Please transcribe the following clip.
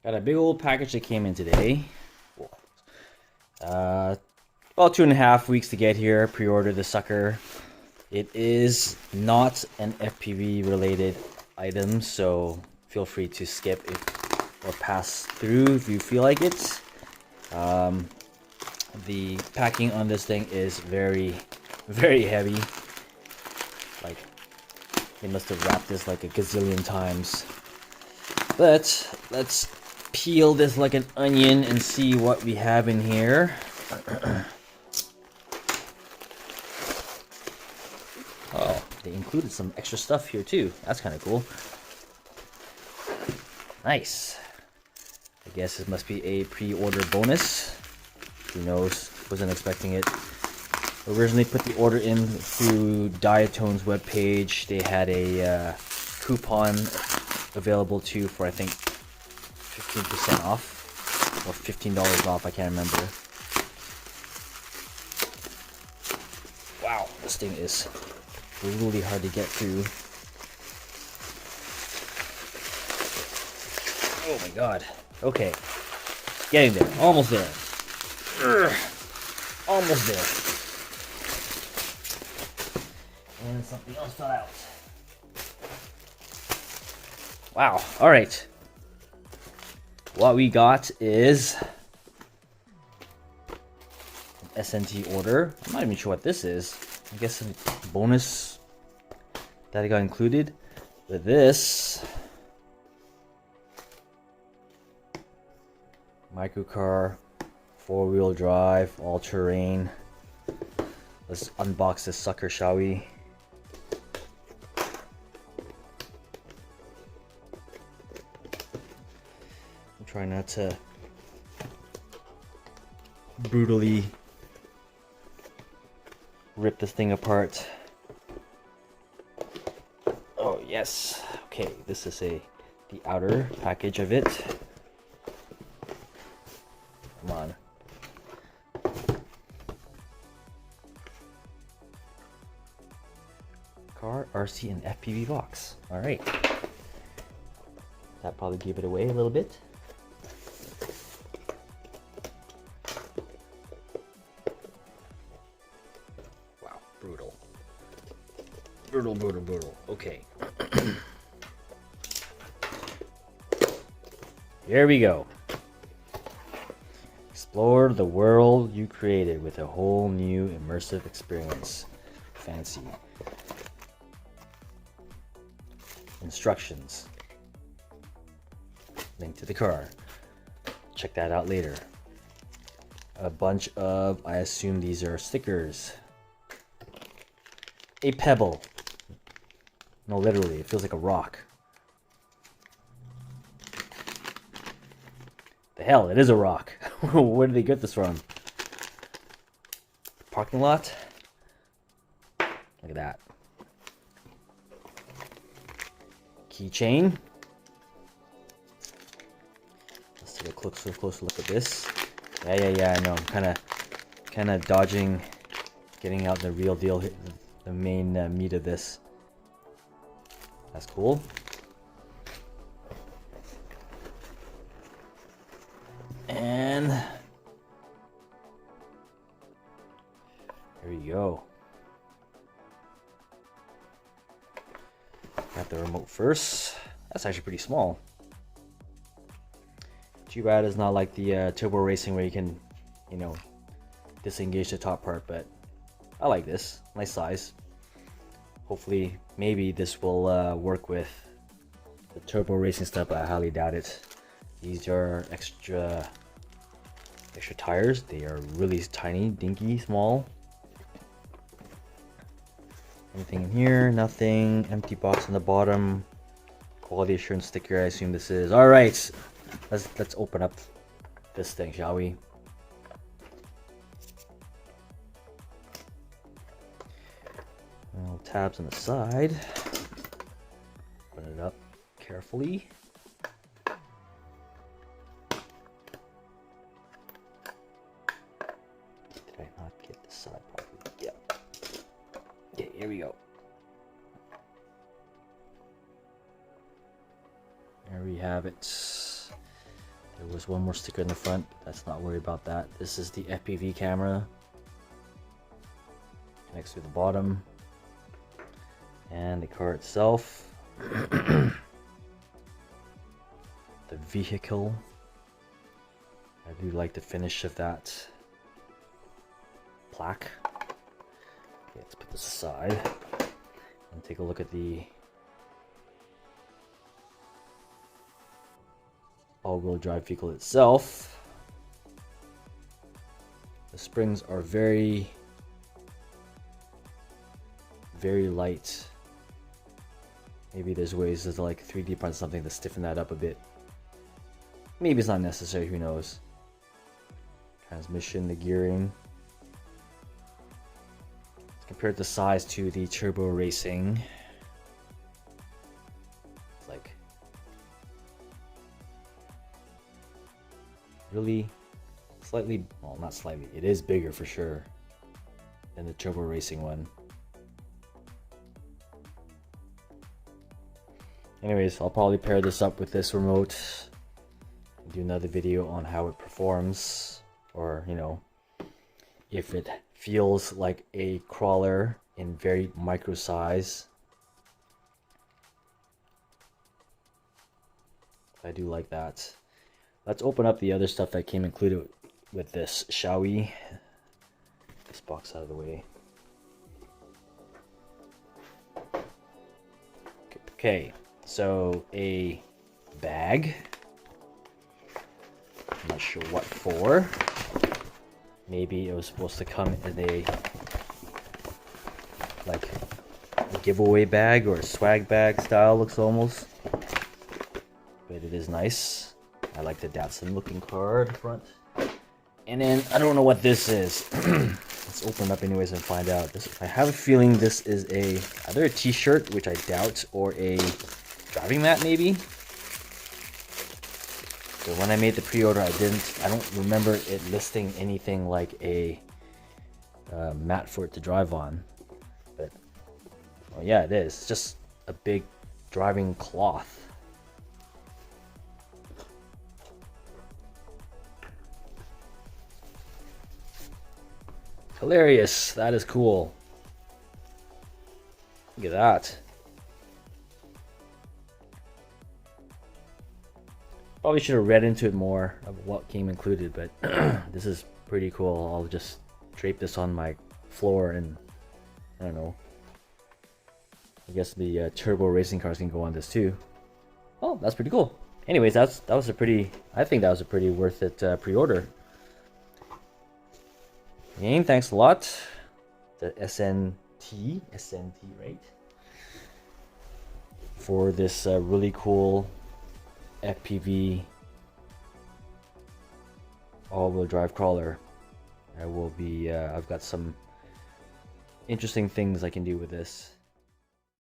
Got a big old package that came in today. About 2.5 weeks to get here. Pre-ordered the sucker. It is not an FPV related item, so feel free to skip it or pass through if you feel like it. The packing on this thing is very, very heavy. Like, they must have wrapped this like a gazillion times. But let's peel this like an onion and see what we have in here. Oh, they included some extra stuff here too. That's kind of cool. Nice. I guess it must be a pre-order bonus. Who knows? Wasn't expecting it. Originally put the order in through Diatone's webpage. They had a coupon available too for I think 15% off or $15 off. I can't remember. Wow, this thing is really hard to get through. Oh my god. Okay. Getting there. Almost there. Almost there. And something else fell out. Wow. Alright. What we got is an SNT order. I'm not even sure what this is. I guess a bonus that I got included with this microcar, 4-wheel drive, all-terrain. Let's unbox this sucker, shall we? I'm trying not to brutally rip this thing apart. Oh yes. Okay, this is the outer package of it. Come on. Car, RC, and FPV box. Alright. That probably gave it away a little bit. Wow, brutal. Brutal, brutal, brutal. Okay. Here we go. Explore the world you created with a whole new immersive experience. Fancy. Instructions. Link to the car. Check that out later. A bunch of, I assume these are stickers. A pebble. No, literally, it feels like a rock. The hell, it is a rock. Where did they get this from? Parking lot? Look at that. Keychain. Let's take a closer look at this. Yeah, I know. I'm kind of dodging getting out the real deal, the main meat of this. That's cool. And there you go. Got the remote first. That's actually pretty small. Too bad it's not like the Turbo Racing where you can, you know, disengage the top part, but I like this. Nice size. Hopefully, maybe this will work with the Turbo Racing stuff, but I highly doubt it. These are extra tires. They are really tiny, dinky, small. Anything in here? Nothing. Empty box on the bottom. Quality assurance sticker, I assume this is. All right, let's open up this thing, shall we? Little tabs on the side. Open it up carefully. Did I not get the side properly? Yeah. Okay, here we go. There we have it. There was one more sticker in the front. Let's not worry about that. This is the FPV camera. Connects to the bottom. And the car itself. The vehicle. I do like the finish of that plaque. Okay, let's put this aside and take a look at the all-wheel drive vehicle itself. The springs are very light. Maybe there's ways to like 3D print something to stiffen that up a bit. Maybe it's not necessary, who knows. Transmission, the gearing. Compared the size to the Turbo Racing, it's like really slightly, well, not slightly, it is bigger for sure than the Turbo Racing one. Anyways, I'll probably pair this up with this remote and do another video on how it performs, or you know, if it feels like a crawler in very micro size. I do like that. Let's open up the other stuff that came included with this, shall we? Get this box out of the way. Okay, so a bag. I'm not sure what for. Maybe it was supposed to come in a like a giveaway bag or a swag bag style, looks almost. But it is nice. I like the Datsun looking card front. And then I don't know what this is. Let's open it up anyways and find out. I have a feeling this is either a t-shirt, which I doubt, or a driving mat maybe. So when I made the pre-order, I don't remember it listing anything like a mat for it to drive on. But well, yeah, it is. It's just a big driving cloth. Hilarious. That is cool. Look at that. Probably should have read into it more of what came included, but this is pretty cool. I'll just drape this on my floor, and I don't know. I guess the turbo racing cars can go on this too. Oh, that's pretty cool. Anyways, I think that was a pretty worth it pre-order. Again, thanks a lot. The SNT, right? For this really cool FPV all-wheel drive crawler. I've got some interesting things I can do with this.